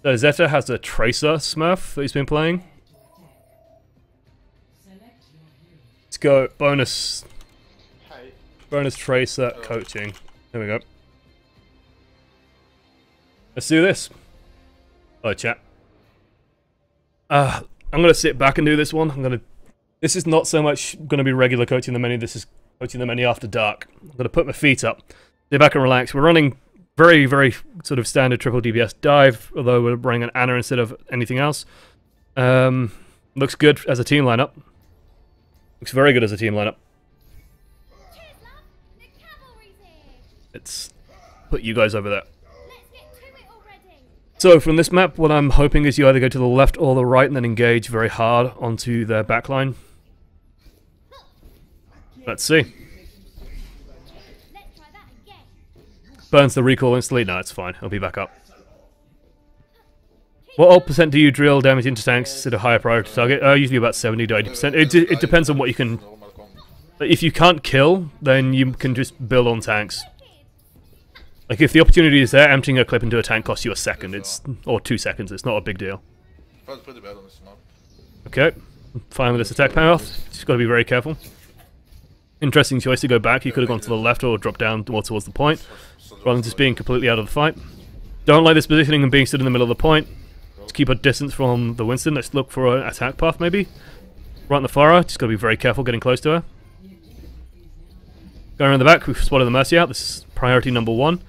So Zeta has a TRACER Smurf that he's been playing. Let's go bonus TRACER coaching. There we go. Let's do this. Oh, chat. I'm gonna sit back and do this one. This is not so much gonna be regular coaching the many. This is coaching the many after dark. I'm gonna put my feet up, sit back and relax. We're running very, very sort of standard triple DPS dive, although we're running an Anna instead of anything else. Looks good as a team lineup. Looks very good as a team lineup. Let's put you guys over there. So from this map, what I'm hoping is you either go to the left or the right and then engage very hard onto their backline. Let's see. Burns the recall instantly. No, it's fine. I'll be back up. What old percent do you drill damage into tanks at a higher priority target? Usually about 70 to 80%. It depends on what you can... If you can't kill, then you can just build on tanks. Like, if the opportunity is there, emptying a clip into a tank costs you a second, or 2 seconds, it's not a big deal. Okay, fine with this attack path, just gotta be very careful. Interesting choice to go back, you could have gone to the left or dropped down more towards the point, rather than just being completely out of the fight. Don't like this positioning and being stood in the middle of the point. Just keep a distance from the Winston, let's look for an attack path maybe. Right in the Farah, just gotta be very careful getting close to her. Going around the back, we've spotted the Mercy out, this is priority number 1.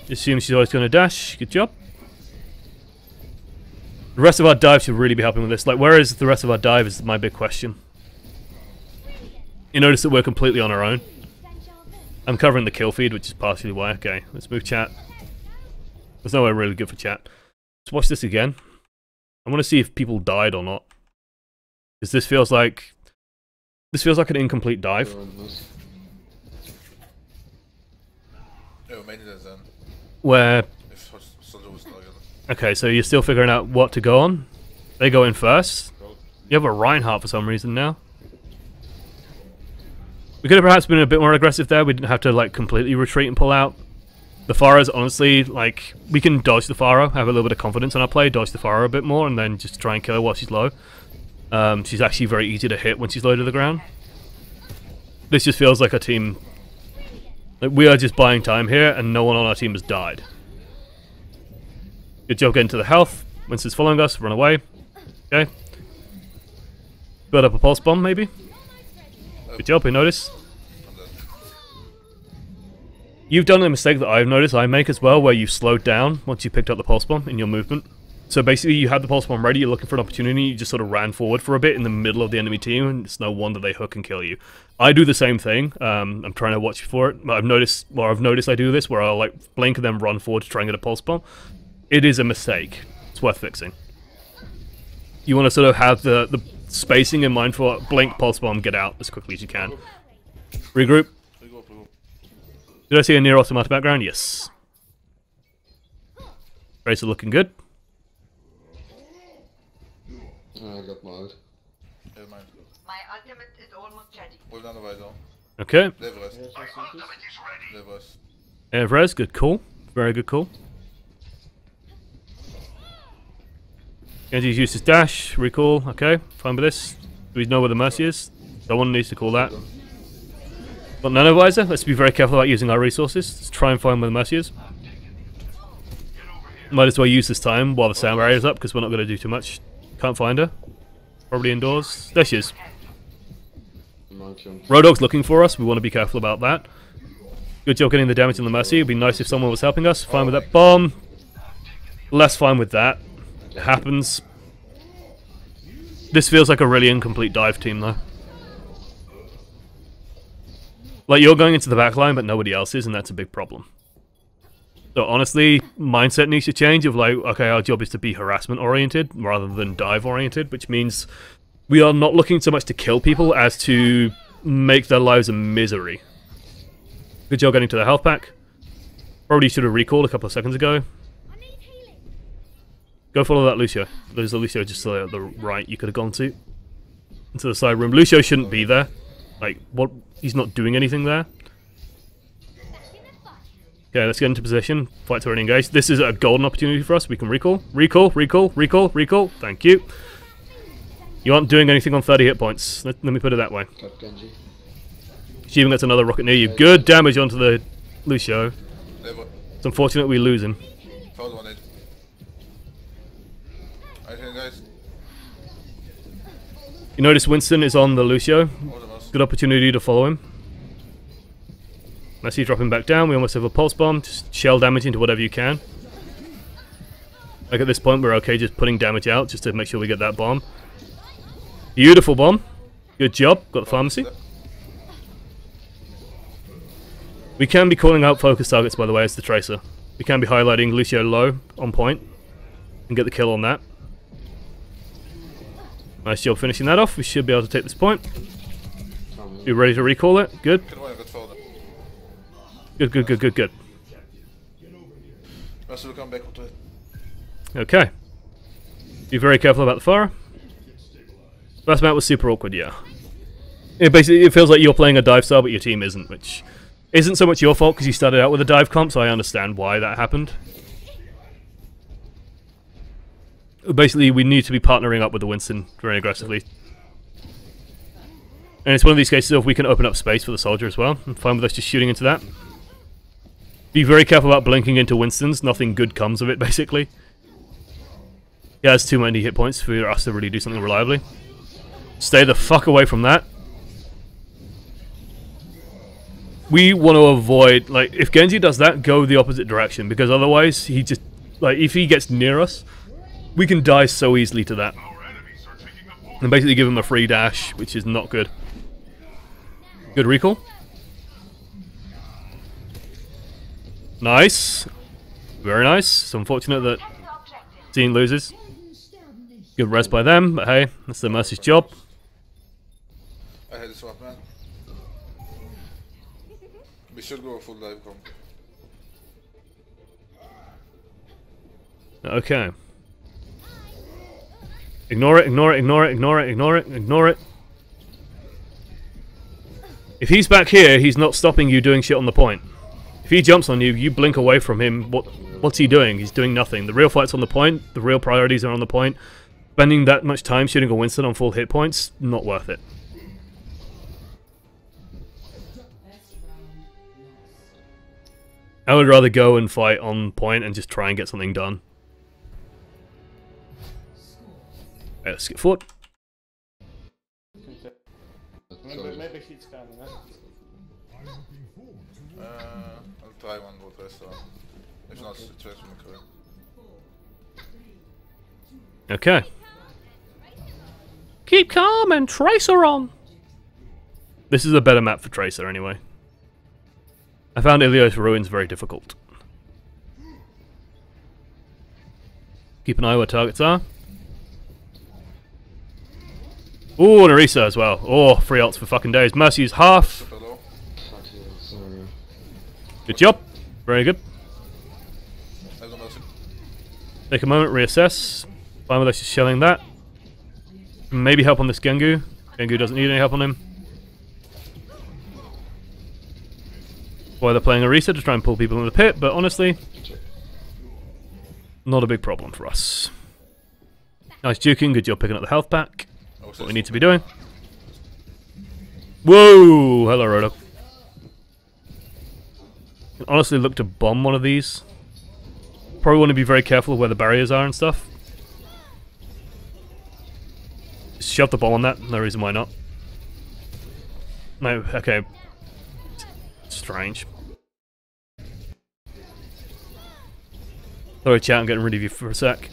Assume she's always going to dash. Good job. The rest of our dive should really be helping with this. Like, where is the rest of our dive is my big question. You notice that we're completely on our own. I'm covering the kill feed, which is partially why. Okay, let's move chat. There's nowhere really good for chat. Let's watch this again. I want to see if people died or not. Because this feels like an incomplete dive. Where... Okay, so you're still figuring out what to go on. They go in first. You have a Reinhardt for some reason now. We could have perhaps been a bit more aggressive there. We didn't have to like completely retreat and pull out. The Pharah's honestly, like, we can dodge the Pharah, have a little bit of confidence in our play, dodge the Pharah a bit more, and then just try and kill her while she's low. She's actually very easy to hit when she's low to the ground. This just feels like a team... Like, we are just buying time here, and no one on our team has died. Good job getting to the health. Winston's following us, run away. Okay. Build up a pulse bomb, maybe? Good job, we notice. You've done a mistake that I've noticed I make as well, where you've slowed down once you picked up the pulse bomb in your movement. So basically, you had the pulse bomb ready, you're looking for an opportunity, you just sort of ran forward for a bit in the middle of the enemy team, and it's no wonder they hook and kill you. I do the same thing. I'm trying to watch for it. I've noticed I do this, where I'll like blink and then run forward to try and get a pulse bomb. It is a mistake. It's worth fixing. You want to sort of have the spacing in mind for blink, pulse bomb, get out as quickly as you can. Regroup. Did I see a near automatic background? Yes. Tracer looking good. I got my ult. My ultimate is almost ready. Okay. Evres, good call. Very good call. Genji's used his dash, recall, okay, fine with this. Do we know where the Mercy is? Someone needs to call that. Got Nanovisor, let's be very careful about using our resources. Let's try and find where the Mercy is. Might as well use this time while the sound barrier is up, because we're not going to do too much. Can't find her. Probably indoors. There she is. Road Dog's looking for us, we want to be careful about that. Good job getting the damage on the Mercy, it'd be nice if someone was helping us. Fine with that bomb. Less fine with that. It happens. This feels like a really incomplete dive team though. Like, you're going into the back line but nobody else is, and that's a big problem. So honestly, mindset needs to change of like, okay, our job is to be harassment oriented rather than dive oriented, which means we are not looking so much to kill people as to make their lives a misery. Good job getting to the health pack. Probably should have recalled a couple of seconds ago. Go follow that Lucio. There's a Lucio just at the right you could have gone to. Into the side room. Lucio shouldn't be there. Like, what? He's not doing anything there. Okay, let's get into position. Fights already engaged. This is a golden opportunity for us. We can recall. Recall, recall, recall, recall. Thank you. You aren't doing anything on 30 hit points. Let me put it that way. Got Genji. She even gets another rocket near you. Good damage onto the Lucio. It's unfortunate we lose him. You notice Winston is on the Lucio. Good opportunity to follow him. I see you dropping back down. We almost have a pulse bomb. Just shell damage into whatever you can. Like at this point, we're okay just putting damage out just to make sure we get that bomb. Beautiful bomb. Good job. Got the pharmacy. We can be calling out focus targets, by the way, as the Tracer. We can be highlighting Lucio low on point and get the kill on that. Nice job finishing that off. We should be able to take this point. Be ready to recall it. Good. Good, good, good, good, good. Okay. Be very careful about the fire. Last map was super awkward, yeah. Basically, it feels like you're playing a dive style, but your team isn't, which isn't so much your fault because you started out with a dive comp, so I understand why that happened. Basically, we need to be partnering up with the Winston very aggressively. And it's one of these cases of we can open up space for the soldier as well. I'm fine with us just shooting into that. Be very careful about blinking into Winston's. Nothing good comes of it, basically. He has too many hit points for us to really do something reliably. Stay the fuck away from that. We want to avoid, like, if Genji does that, go the opposite direction, because otherwise he just, like, if he gets near us, we can die so easily to that. And basically give him a free dash, which is not good. Good recall. Nice. Very nice. It's unfortunate that Zine loses. Good res by them, but hey, that's the Mercy's job. I had a swap, man. We should go full dive comp. Okay. Ignore it, ignore it, ignore it, ignore it, ignore it, ignore it. If he's back here, he's not stopping you doing shit on the point. If he jumps on you, you blink away from him. What's he doing? He's doing nothing. The real fight's on the point. The real priorities are on the point. Spending that much time shooting a Winston on full hit points, not worth it. I would rather go and fight on point and just try and get something done. Okay, let's get forward. Maybe he's coming, huh? I'll try one more TRACER. If not, TRACER McCree. Okay. Keep calm and TRACER on! This is a better map for TRACER anyway. I found Ilios Ruins very difficult. Keep an eye where targets are. Ooh, and Orisa as well. Oh, free ults for fucking days. Mercy's half. Good job. Very good. Take a moment, reassess. Fine with us just shelling that. Maybe help on this Gengu. Gengu doesn't need any help on him. Why they're playing Orisa to try and pull people in the pit, but honestly, not a big problem for us. Nice juking, good job picking up the health pack. What we need to be doing. Whoa! Hello, Roto. Honestly, look to bomb one of these. Probably want to be very careful of where the barriers are and stuff. Just shove the bomb on that, no reason why not. No, okay. Strange. Sorry chat, I'm getting rid of you for a sec.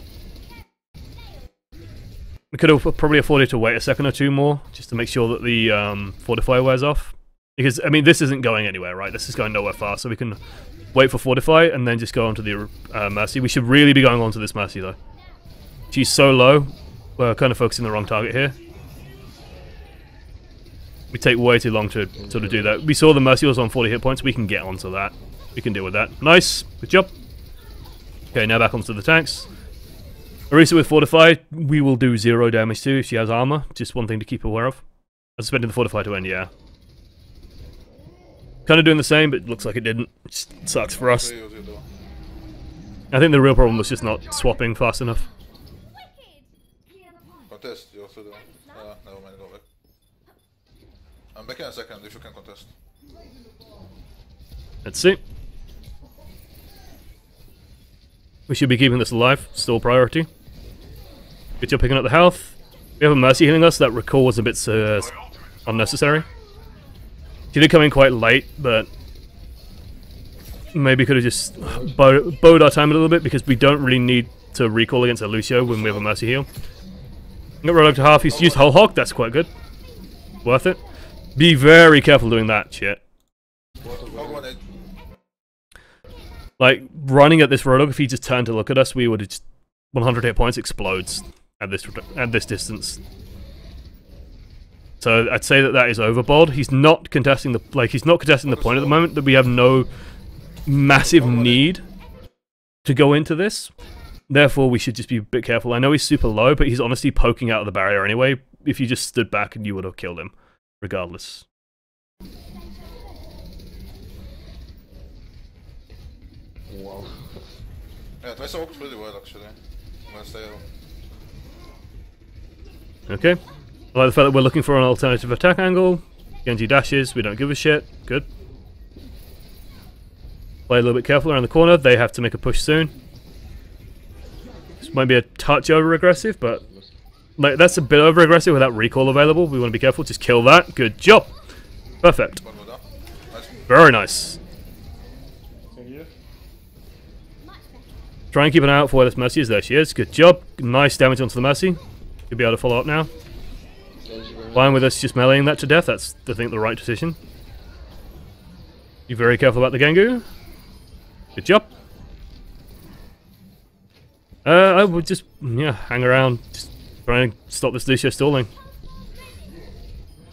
We could have probably afforded to wait a second or two more, just to make sure that the Fortify wears off. Because, I mean, this isn't going anywhere, right? This is going nowhere fast, so we can wait for Fortify and then just go on to the Mercy. We should really be going on to this Mercy, though. She's so low, we're kind of focusing the wrong target here. We take way too long to sort of do that. We saw the Mercy was on 40 hit points, we can get onto that. We can deal with that. Nice, good job. Okay, now back onto the tanks. Orisa with Fortify, we will do 0 damage to if she has armor. Just one thing to keep aware of. I'm expecting the Fortify to end, yeah. Kind of doing the same, but it looks like it didn't. It just sucks for us. Use your duel. I think the real problem was just not swapping fast enough. Contest, you also do. Never mind, go back. I'm back in a second if you can contest. Let's see. We should be keeping this alive, still priority. Good job picking up the health. We have a Mercy healing us, that recall was a bit unnecessary. She did come in quite late, but maybe could have just bowed our time a little bit because we don't really need to recall against a Lucio when we have a Mercy heal. Got Rogue to half, he's used Whole Hog, that's quite good. Worth it. Be very careful doing that shit. Like, running at this Roadhog, if he just turned to look at us, we would have just 100 hit points explodes at this distance. So I'd say that that is overboard. He's not contesting the point at the moment, that we have no massive need to go into this. Therefore, we should just be a bit careful. I know he's super low, but he's honestly poking out of the barrier anyway. If you just stood back, and you would have killed him, regardless. Wow. Yeah, TRACER worked really well actually. I'm gonna stay out. Okay. I like the fact that we're looking for an alternative attack angle. Genji dashes, we don't give a shit. Good. Play a little bit careful around the corner. They have to make a push soon. This might be a touch over-aggressive, but like, that's a bit over-aggressive without recall available. We want to be careful. Just kill that. Good job. Perfect. Very nice. Try and keep an eye out for where this Mercy is. There she is. Good job. Nice damage onto the Mercy. You'll be able to follow up now. Fine with us just meleeing that to death. That's, I think, the right decision. Be very careful about the Gengu. Good job. I would just, yeah, hang around. Just try and stop this Lucio stalling.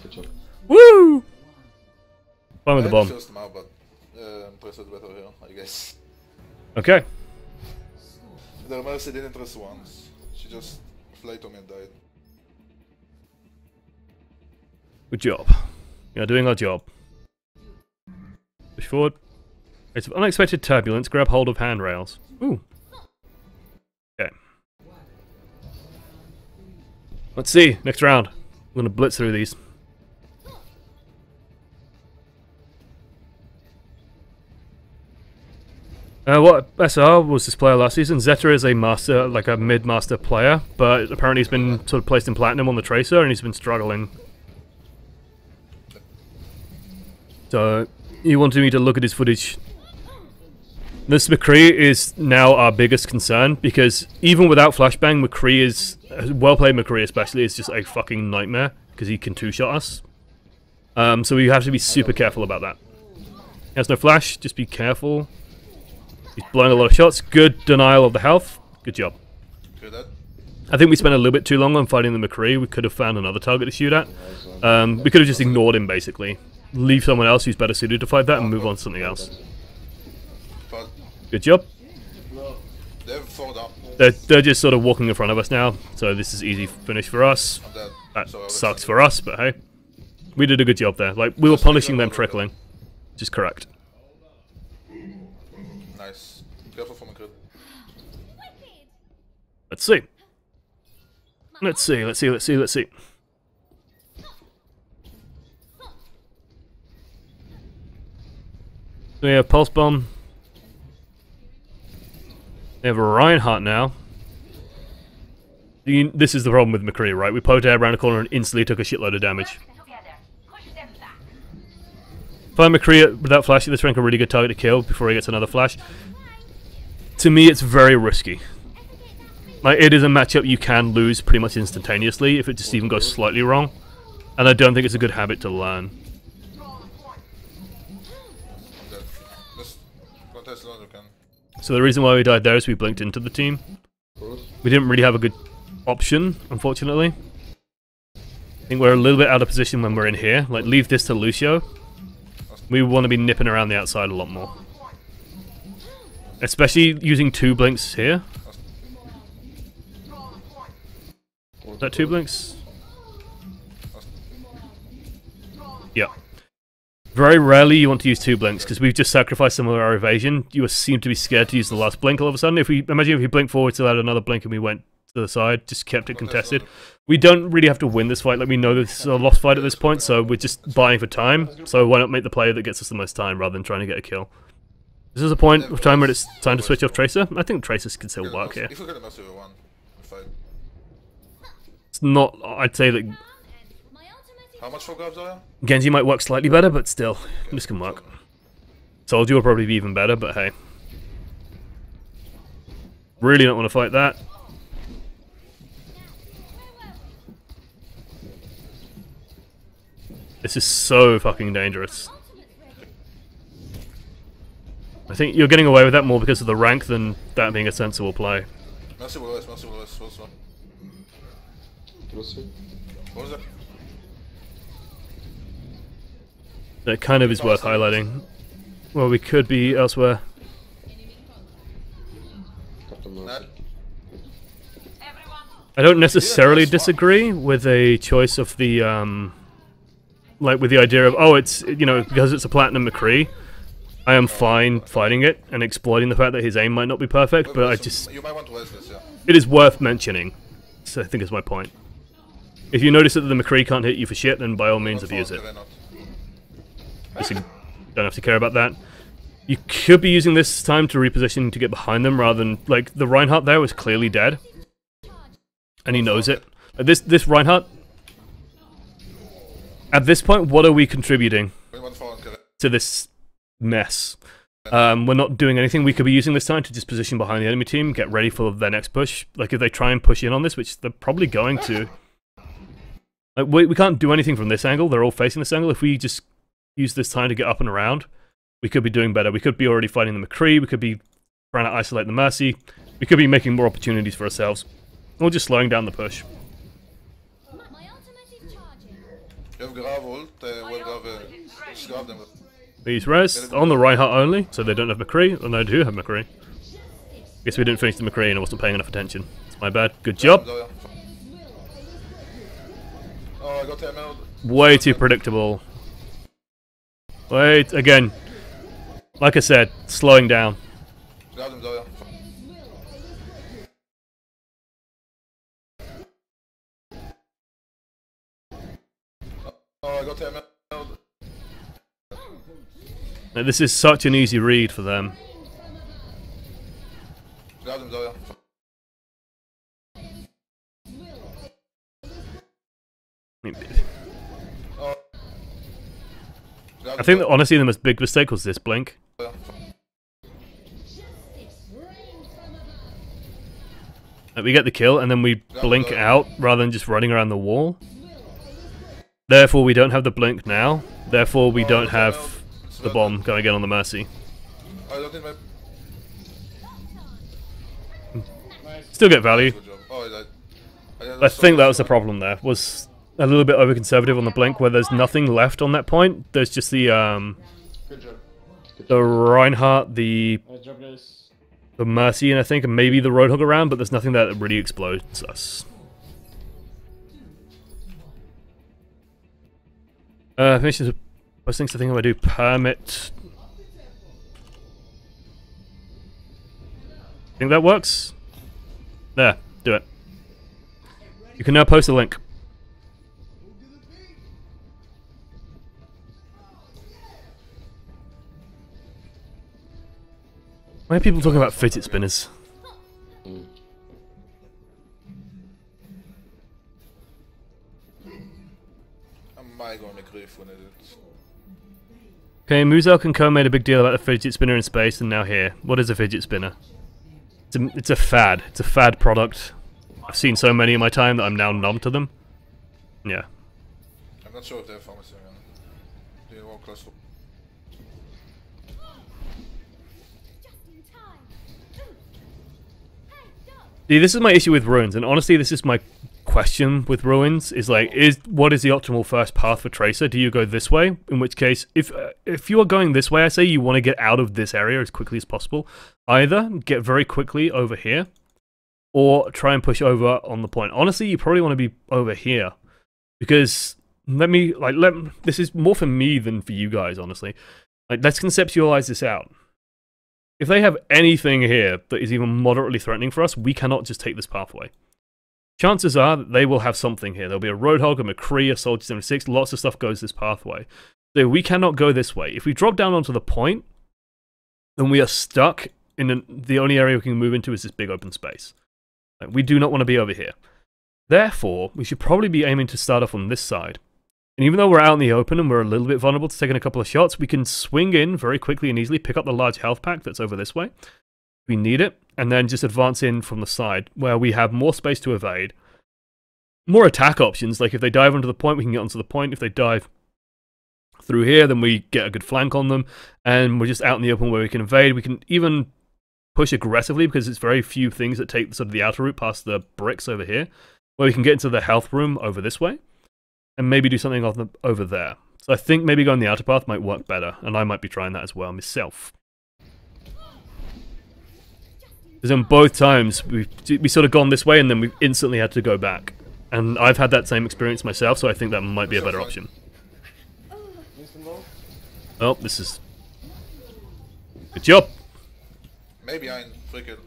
Good job. Woo! Fine with the bomb. Just now, but TRACER better here, I guess. Okay. The Mercy didn't trace once. She just flied to me and died. Good job. You're doing our job. Push forward. It's unexpected turbulence. Grab hold of handrails. Ooh. Okay. Let's see. Next round. We're gonna blitz through these. What SR was this player last season? Zeta is a master, like a mid-master player, but apparently he's been sort of placed in platinum on the TRACER and he's been struggling. So, he wanted me to look at his footage. This McCree is now our biggest concern, because even without flashbang, McCree is, well-played McCree especially, is just a fucking nightmare, because he can two-shot us. So we have to be super careful about that. He has no flash, just be careful. He's blowing a lot of shots. Good denial of the health. Good job. I think we spent a little bit too long on fighting the McCree. We could have found another target to shoot at. We could have just ignored him, basically. Leave someone else who's better suited to fight that and move on to something else. Good job. They're just sort of walking in front of us now, so this is easy finish for us. That sucks for us, but hey. We did a good job there. Like, we were punishing them trickling. Which is correct. Nice. Careful for McCree. Let's see. Let's see. We have Pulse Bomb. We have a Reinhardt now. This is the problem with McCree, right? We poked out around the corner and instantly took a shitload of damage. Find McCree without flash at this rank a really good target to kill before he gets another flash. To me, it's very risky. Like, it is a matchup you can lose pretty much instantaneously if it just even goes slightly wrong. And I don't think it's a good habit to learn. So the reason why we died there is we blinked into the team. We didn't really have a good option, unfortunately. I think we're a little bit out of position when we're in here. Like, leave this to Lucio. We want to be nipping around the outside a lot more. Especially using 2 blinks here. Is that 2 blinks? Yeah. Very rarely you want to use 2 blinks, because we've just sacrificed some of our evasion. You seem to be scared to use the last blink all of a sudden. Imagine if we blink forward to add another blink and we went to the side, just kept it contested. We don't really have to win this fight, like we know this is a lost fight at this point, so we're just buying for time. So why not make the play that gets us the most time rather than trying to get a kill? This is a point of time where it's time to switch off Tracer. I think Tracers can still work here. If we get a Mercy, we won the fight. It's not, I'd say that How much for grabs are you? Genji might work slightly better, but still, this can work. Soldier will probably be even better, but hey. Really don't want to fight that. This is so fucking dangerous. I think you're getting away with that more because of the rank than that being a sensible play. Mercy will lose, also. TRACER. What was that? That kind of is worth highlighting. Well, we could be elsewhere. Captain Mercy. I don't necessarily disagree with a choice of the, like with the idea of, oh, it's, you know, because it's a Platinum McCree, I am fine fighting it and exploiting the fact that his aim might not be perfect, but I just... You might want to raise this, yeah. It is worth mentioning, so I think is my point. If you notice that the McCree can't hit you for shit, then by all means abuse it. You don't have to care about that. You could be using this time to reposition to get behind them rather than, like, the Reinhardt there was clearly dead. And he knows it. This Reinhardt, at this point, what are we contributing to this mess? We're not doing anything. We could be using this time to just position behind the enemy team, get ready for their next push. Like, if they try and push in on this, which they're probably going to. Like, we can't do anything from this angle. They're all facing this angle. If we just use this time to get up and around, we could be doing better. We could be already fighting the McCree. We could be trying to isolate the Mercy. We could be making more opportunities for ourselves. Or just slowing down the push. These res on the Reinhardt only, so they don't have McCree, and I do have McCree. Guess we didn't finish the McCree and I wasn't paying enough attention. It's my bad. Good job. Way too predictable. Wait, again. Like I said, slowing down. Now, this is such an easy read for them. I think that honestly the most big mistake was this blink. Like, we get the kill and then we blink out rather than just running around the wall. Therefore we don't have the blink now. Therefore we don't have the bomb going in on the Mercy. Still get value. I think that was the problem there. Was a little bit over conservative on the blink where there's nothing left on that point. There's just the Reinhardt, the Mercy, and I think maybe the Roadhog around, but there's nothing there that really explodes us. Missions, postings, I think I'm gonna do permit. Think that works? There, do it. You can now post a link. Why are people talking about fidget spinners? Okay, Muzelk and Co made a big deal about the fidget spinner in space, and now here. What is a fidget spinner? It's a fad. It's a fad product. I've seen so many in my time that I'm now numb to them. Yeah. I'm not sure if they're pharmacy again. Do you walk close to... See, this is my issue with Ruins, and honestly this is my question with Ruins, is like, what is the optimal first path for Tracer? Do you go this way? In which case, if you are going this way, I say you want to get out of this area as quickly as possible. Either get very quickly over here, or try and push over on the point. Honestly, you probably want to be over here, because This is more for me than for you guys, honestly. Like, let's conceptualize this out. If they have anything here that is even moderately threatening for us, we cannot just take this pathway. Chances are that they will have something here. There'll be a Roadhog, a McCree, a Soldier 76, lots of stuff goes this pathway. So we cannot go this way. If we drop down onto the point, then we are stuck in the only area we can move into is this big open space. Like, we do not want to be over here. Therefore, we should probably be aiming to start off on this side. And even though we're out in the open and we're a little bit vulnerable to taking a couple of shots, we can swing in very quickly and easily, pick up the large health pack that's over this way. We need it, and then just advance in from the side, where we have more space to evade. More attack options, like if they dive onto the point, we can get onto the point. If they dive through here, then we get a good flank on them, and we're just out in the open where we can evade. We can even push aggressively, because it's very few things that take sort of the outer route past the bricks over here, where we can get into the health room over this way, and maybe do something over there. So I think maybe going the outer path might work better, and I might be trying that as well myself. Because in both times, we sort of gone this way, and then we've instantly had to go back. And I've had that same experience myself, so I think that might be a better option. Oh, this is... Good job! Maybe I'm freaking.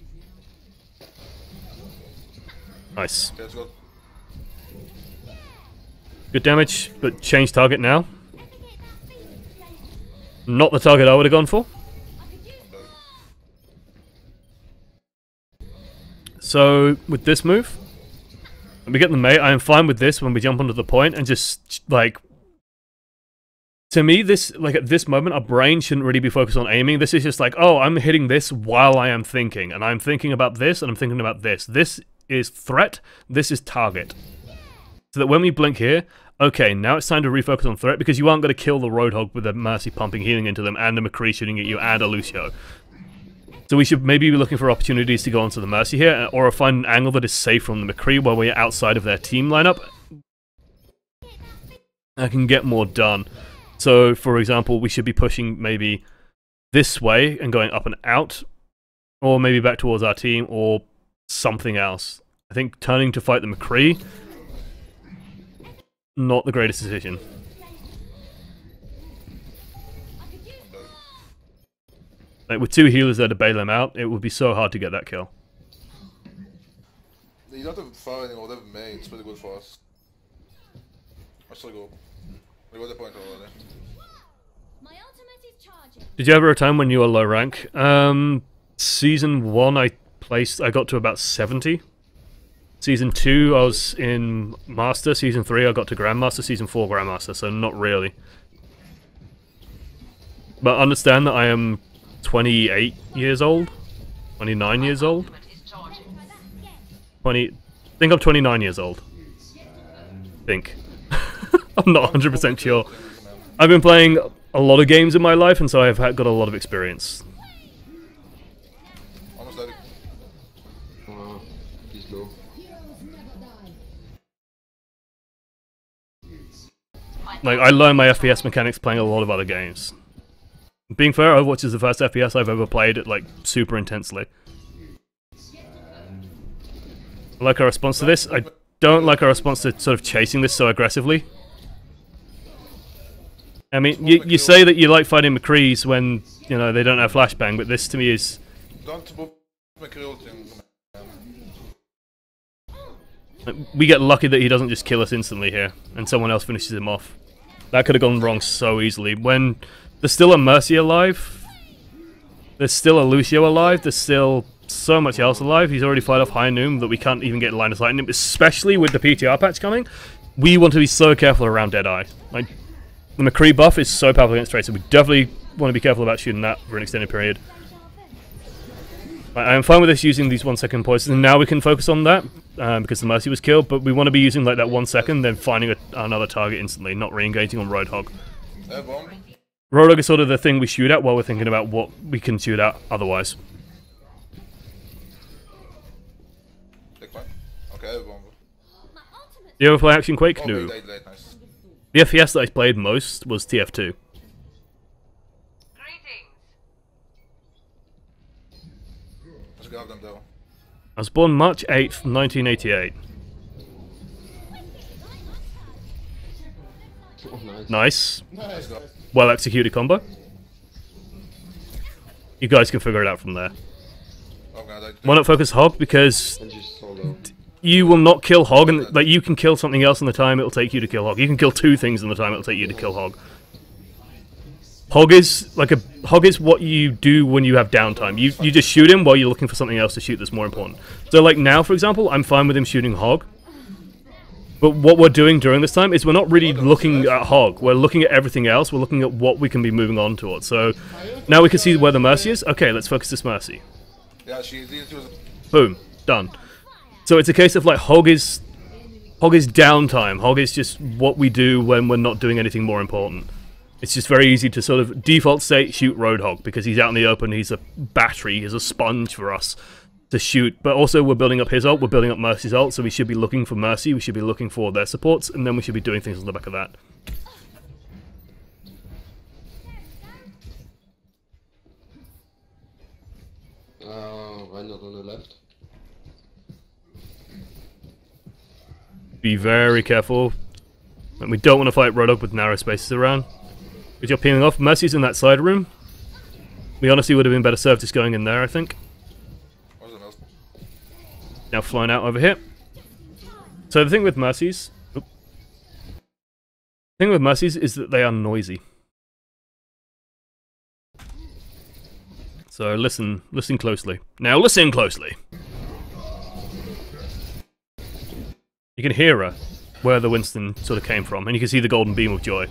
Nice. Okay, let's go. Good damage, but change target now. Not the target I would have gone for. So, with this move, when we get the mate, I am fine with this when we jump onto the point and just, like... To me, this, like, at this moment, our brain shouldn't really be focused on aiming. This is just like, oh, I'm hitting this while I am thinking. And I'm thinking about this, and I'm thinking about this. This is threat, this is target. So that when we blink here, okay, now it's time to refocus on threat, because you aren't going to kill the Roadhog with a Mercy pumping healing into them, and a McCree shooting at you, and a Lucio. So we should maybe be looking for opportunities to go onto the Mercy here, or find an angle that is safe from the McCree where we're outside of their team lineup. I can get more done. So, for example, we should be pushing maybe this way and going up and out, or maybe back towards our team, or something else. I think turning to fight the McCree, not the greatest decision. Like, with two healers there to bail them out, it would be so hard to get that kill. You don't have to fire anymore, they have made, it's pretty good for us. I'll still go. We got the point already. Did you ever a time when you were low rank? Season 1 I got to about 70. Season 2 I was in Master. Season 3 I got to Grandmaster. Season 4 Grandmaster, so not really. But understand that I am 28 years old? 29 years old? I think I'm 29 years old. Think. I'm not 100% sure. I've been playing a lot of games in my life, and so I've got a lot of experience. Almost dead. He's low. Like, I learned my FPS mechanics playing a lot of other games. Being fair, Overwatch is the first FPS I've ever played it, like, super intensely. I like our response to this. I don't like our response to sort of chasing this so aggressively. I mean, you say that you like fighting McCrees when, you know, they don't have flashbang, but this to me is... We get lucky that he doesn't just kill us instantly here, and someone else finishes him off. That could have gone wrong so easily. When there's still a Mercy alive, there's still a Lucio alive, there's still so much else alive. He's already fired off High Noon that we can't even get line of sight in him, especially with the PTR patch coming. We want to be so careful around Deadeye. Like, the McCree buff is so powerful against Tracer. We definitely want to be careful about shooting that for an extended period. I am fine with us using these 1 second poisons, and now we can focus on that, because the Mercy was killed, but we want to be using like that 1 second, then finding another target instantly, not re-engaging on Roadhog. Roadhog is sort of the thing we shoot at while we're thinking about what we can shoot at otherwise. Okay, Do you ever play Action Quake? Oh, No. nice. The FPS that I played most was TF2. Let's grab them though. I was born March 8th, 1988. Oh, nice. Nice. Nice. Well executed combo. You guys can figure it out from there. I'm gonna die. Why not focus Hog? Because And just solo. you will not kill Hog, and like you can kill something else in the time it'll take you to kill Hog. You can kill 2 things in the time it'll take you to kill Hog. Hog is what you do when you have downtime. You just shoot him while you're looking for something else to shoot that's more important. So like now, for example, I'm fine with him shooting Hog. But what we're doing during this time is we're not really looking at Hog. We're looking at everything else. We're looking at what we can be moving on towards. So now we can see where the Mercy is. Okay, let's focus this Mercy. Yeah, she was. Boom, done. So it's a case of like Hog is downtime. Hog is just what we do when we're not doing anything more important. It's just very easy to sort of default state shoot Roadhog because he's out in the open. He's a battery. He's a sponge for us to shoot. But also we're building up his ult. We're building up Mercy's ult. So we should be looking for Mercy. We should be looking for their supports, and then we should be doing things on the back of that. Right, not on the left. Be very careful. And we don't want to fight Roadhog with narrow spaces around. Good job peeling off. Mercy's in that side room. We honestly would have been better served just going in there, I think. Now flying out over here. So the thing with Mercies... The thing with Mercies is that they are noisy. So listen closely. Now listen closely! You can hear her, where the Winston sort of came from, and you can see the golden beam of joy.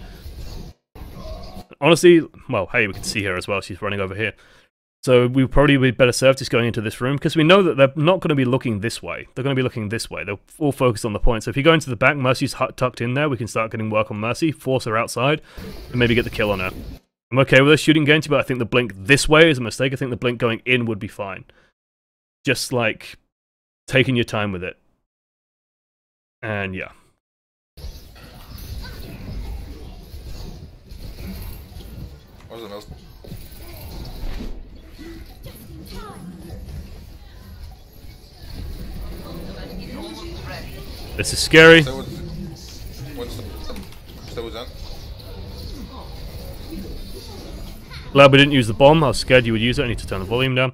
Honestly, well, hey, we can see her as well, she's running over here. So we probably be better served just going into this room, because we know that they're not going to be looking this way. They're going to be looking this way. They're all focused on the point. So if you go into the back, Mercy's tucked in there, we can start getting work on Mercy, force her outside, and maybe get the kill on her. I'm okay with her shooting Genji, but I think the blink this way is a mistake. I think the blink going in would be fine. Just like taking your time with it. And yeah. What was the most? This is scary. Stay with that. Glad we didn't use the bomb. I was scared you would use it. I need to turn the volume down.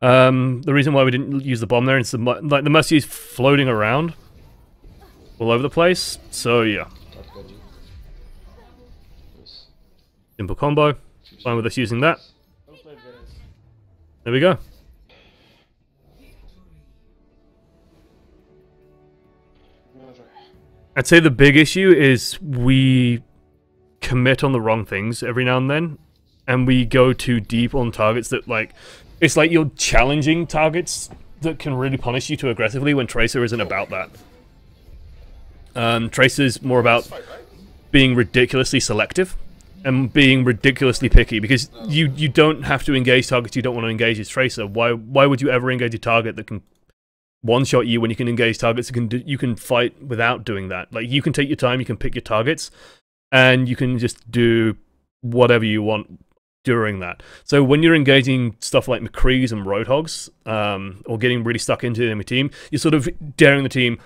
The reason why we didn't use the bomb there is the Mercy is floating around all over the place. So yeah. Simple combo. Fine with us using that. There we go. I'd say the big issue is we commit on the wrong things every now and then, and we go too deep on targets that, like, it's like you're challenging targets that can really punish you too aggressively when Tracer isn't about that. Tracer's more about being ridiculously selective and being ridiculously picky, because you don't have to engage targets you don't want to engage as Tracer. Why would you ever engage a target that can one-shot you when you can engage targets you can fight without doing that? Like, you can take your time, you can pick your targets, and you can just do whatever you want during that. So when you're engaging stuff like McCrees and Roadhogs, or getting really stuck into the enemy team, you're sort of daring the team,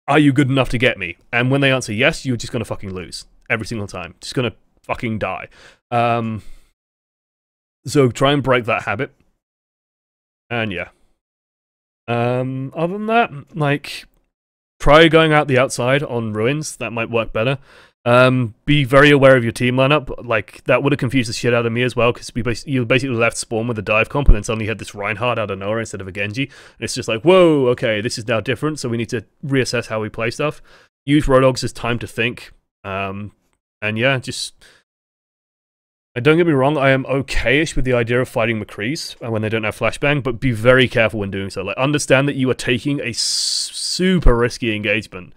are you good enough to get me? And when they answer yes, you're just going to fucking lose. Every single time. Just going to fucking die. So try and break that habit. And yeah. Other than that, like, try going out the outside on Ruins. That might work better. Be very aware of your team lineup. Like, that would have confused the shit out of me as well, because you basically left spawn with a dive comp and then suddenly had this Reinhardt out of nowhere instead of a Genji. And it's just like, whoa, okay, this is now different, so we need to reassess how we play stuff. Use Roadhogs as time to think. And yeah, just... Don't get me wrong, I am okay-ish with the idea of fighting McCrees when they don't have flashbang, but be very careful when doing so. Like, understand that you are taking a super risky engagement.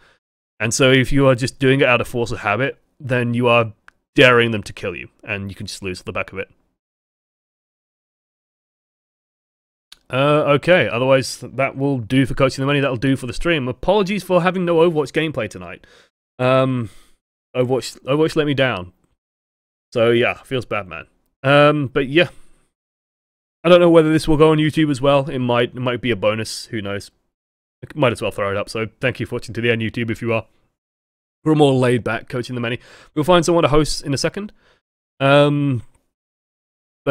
And so if you are just doing it out of force of habit, then you are daring them to kill you, and you can just lose at the back of it. Okay, otherwise that will do for Coaching the Money, that'll do for the stream. Apologies for having no Overwatch gameplay tonight. Overwatch let me down. So yeah, feels bad, man. But yeah, I don't know whether this will go on YouTube as well. It might be a bonus. Who knows? I might as well throw it up. So thank you for watching to the end, YouTube, if you are. for a more laid-back coaching the many. We'll find someone to host in a second. But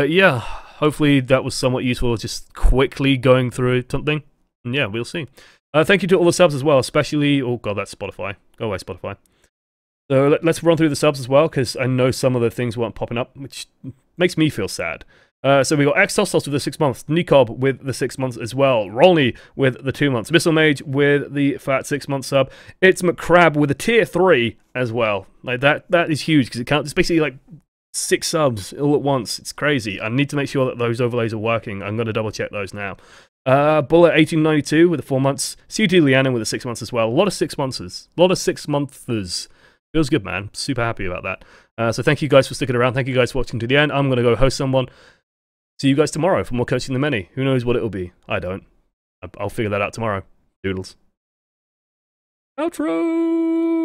yeah, hopefully that was somewhat useful, just quickly going through something. And yeah, we'll see. Thank you to all the subs as well, especially... Oh god, that's Spotify. Go away, Spotify. So let's run through the subs as well, because I know some of the things weren't popping up, which makes me feel sad. So we got X-Tostos with the 6 months, Nikob with the 6 months as well, Rolney with the 2 months, Missile Mage with the fat 6 month sub, it's McCrab with a tier 3 as well. Like that is huge, because it counts, it's basically like 6 subs all at once. It's crazy. I need to make sure that those overlays are working. I'm going to double check those now. Bullet 1892 with the 4 months, CT Leanna with the 6 months as well. A lot of 6 months, a lot of 6 monthers. Feels good, man. Super happy about that. So thank you guys for sticking around. Thank you guys for watching to the end. I'm going to go host someone. See you guys tomorrow for more Coaching the Many. Who knows what it'll be? I don't. I'll figure that out tomorrow. Doodles. Outro!